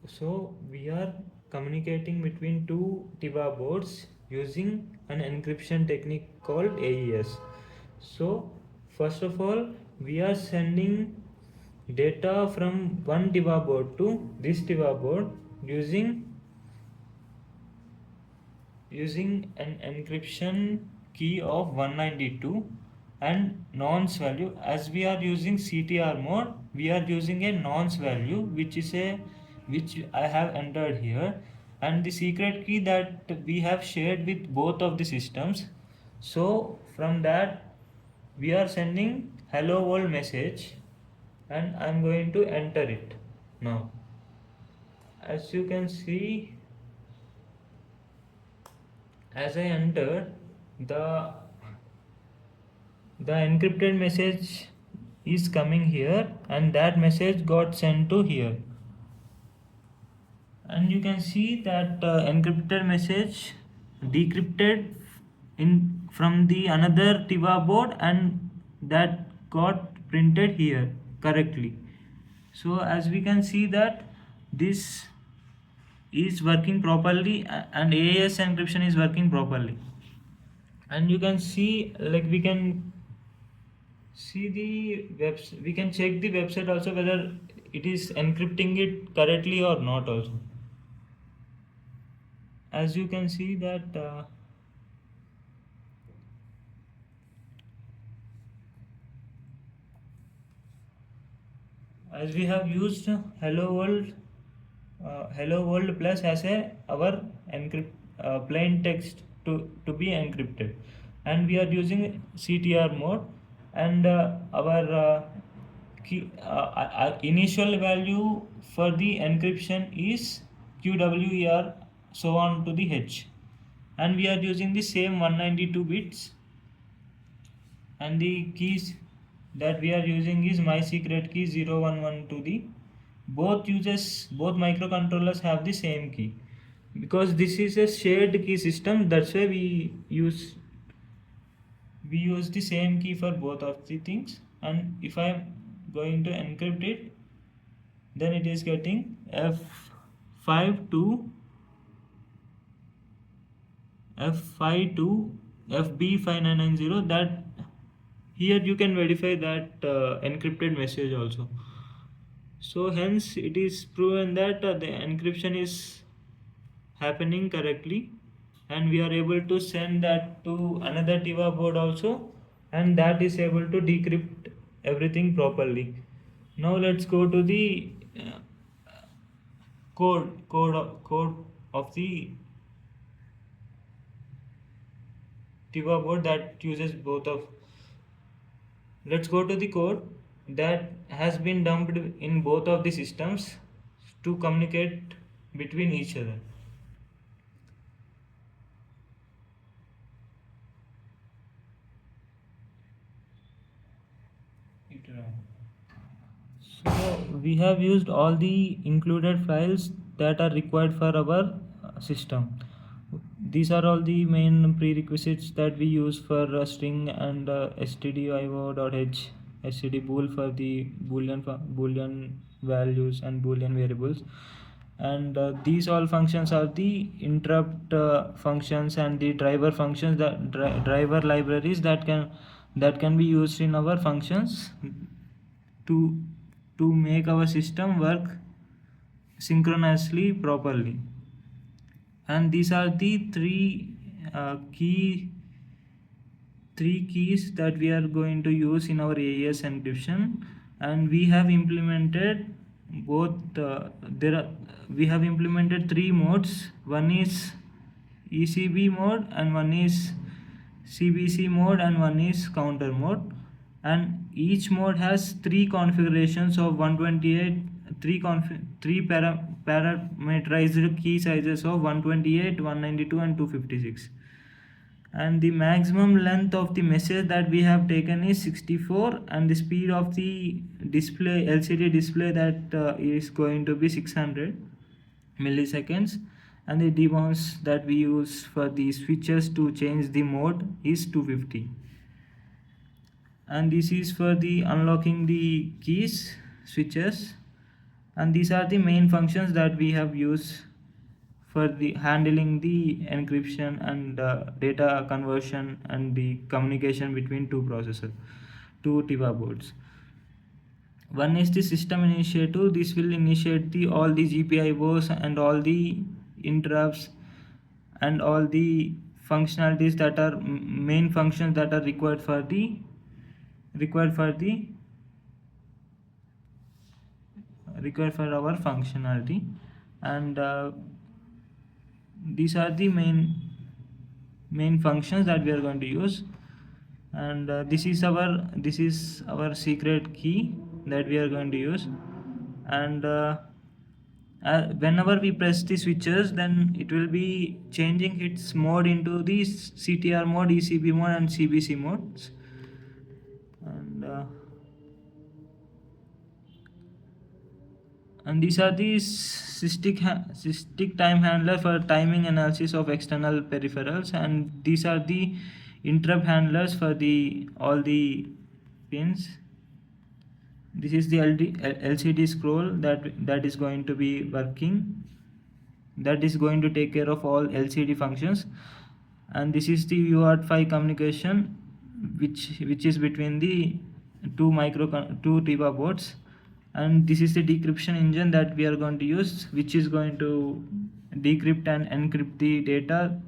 So we are communicating between two TIVA boards using an encryption technique called AES. So first of all, we are sending data from one TIVA board to this TIVA board using an encryption key of 192 and nonce value. As we are using CTR mode, we are using a nonce value which I have entered here, and the secret key that we have shared with both of the systems. So from that we are sending hello world message, and I'm going to enter it now. As you can see, as I entered, the the encrypted message is coming here, and that message got sent to here, and you can see that encrypted message decrypted in from the another TIVA board, and that got printed here correctly. So as we can see that this is working properly, and AES encryption is working properly. And you can see, like, we can see the we can check the website also whether it is encrypting it correctly or not also. As you can see that as we have used hello world plus as our plain text to be encrypted, and we are using CTR mode, and our initial value for the encryption is QWER, so on to the H, and we are using the same 192 bits, and the keys that we are using is my secret key 011 to the both microcontrollers have the same key, because this is a shared key system. That's why we use the same key for both of the things. And if I am going to encrypt it, then it is getting F5 to FB5990. That here you can verify that encrypted message also. So hence it is proven that the encryption is happening correctly, and we are able to send that to another TIVA board also, and that is able to decrypt everything properly. Now let's go to the code of the TIVA board that uses both of. Let's go to the code that has been dumped in both of the systems to communicate between each other. So we have used all the included files that are required for our system. These are all the main prerequisites that we use for string and stdio.h std bool for the boolean values and boolean variables, and these all functions are the interrupt functions and the driver functions, that driver libraries that can be used in our functions to make our system work synchronously properly. And these are the three keys that we are going to use in our AES encryption, and we have implemented we have implemented three modes. One is ECB mode, and one is CBC mode, and one is counter mode, and each mode has three configurations of 128, three parameterized key sizes of 128, 192 and 256, and the maximum length of the message that we have taken is 64, and the speed of the LCD display that is going to be 600 milliseconds, and the debounce that we use for the switches to change the mode is 250, and this is for the unlocking the keys switches. And these are the main functions that we have used for the handling the encryption and data conversion and the communication between two processors, two TIVA boards. One is the system initiative. This will initiate the all the GPIOs and all the interrupts and all the functionalities that are main functions that are required for the required for the required for our functionality. And these are the main functions that we are going to use. And this is our secret key that we are going to use. And whenever we press the switches, then it will be changing its mode into the CTR mode, ECB mode and CBC modes. And these are the system time handler for timing analysis of external peripherals, and these are the interrupt handlers for the all the pins. This is the LCD scroll that is going to be working, that is going to take care of all LCD functions. And this is the UART5 communication which is between the two TIVA boards. And this is the decryption engine that we are going to use, which is going to decrypt and encrypt the data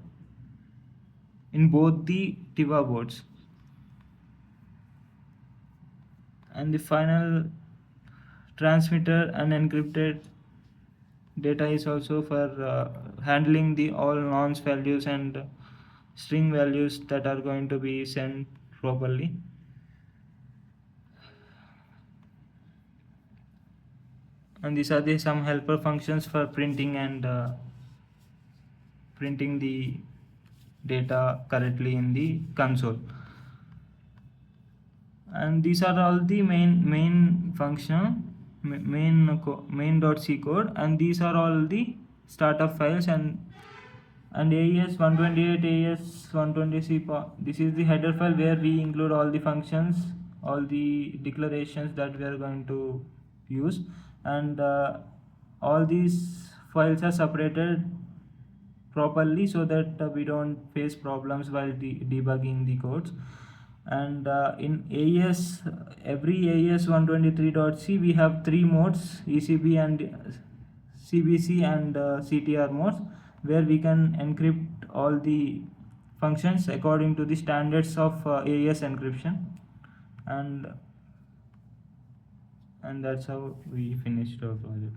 in both the TIVA boards. And the final transmitter and encrypted data is also for handling the all nonce values and string values that are going to be sent properly. And these are the some helper functions for printing and printing the data correctly in the console. And these are all the main function, main.c code, and these are all the startup files. And AES 128, AES 120C, this is the header file where we include all the functions, all the declarations that we are going to use. And all these files are separated properly so that we don't face problems while debugging the codes. And in AES, every AES 123.c, we have three modes: ECB and CBC and CTR modes, where we can encrypt all the functions according to the standards of AES encryption. And that's how we finished our project.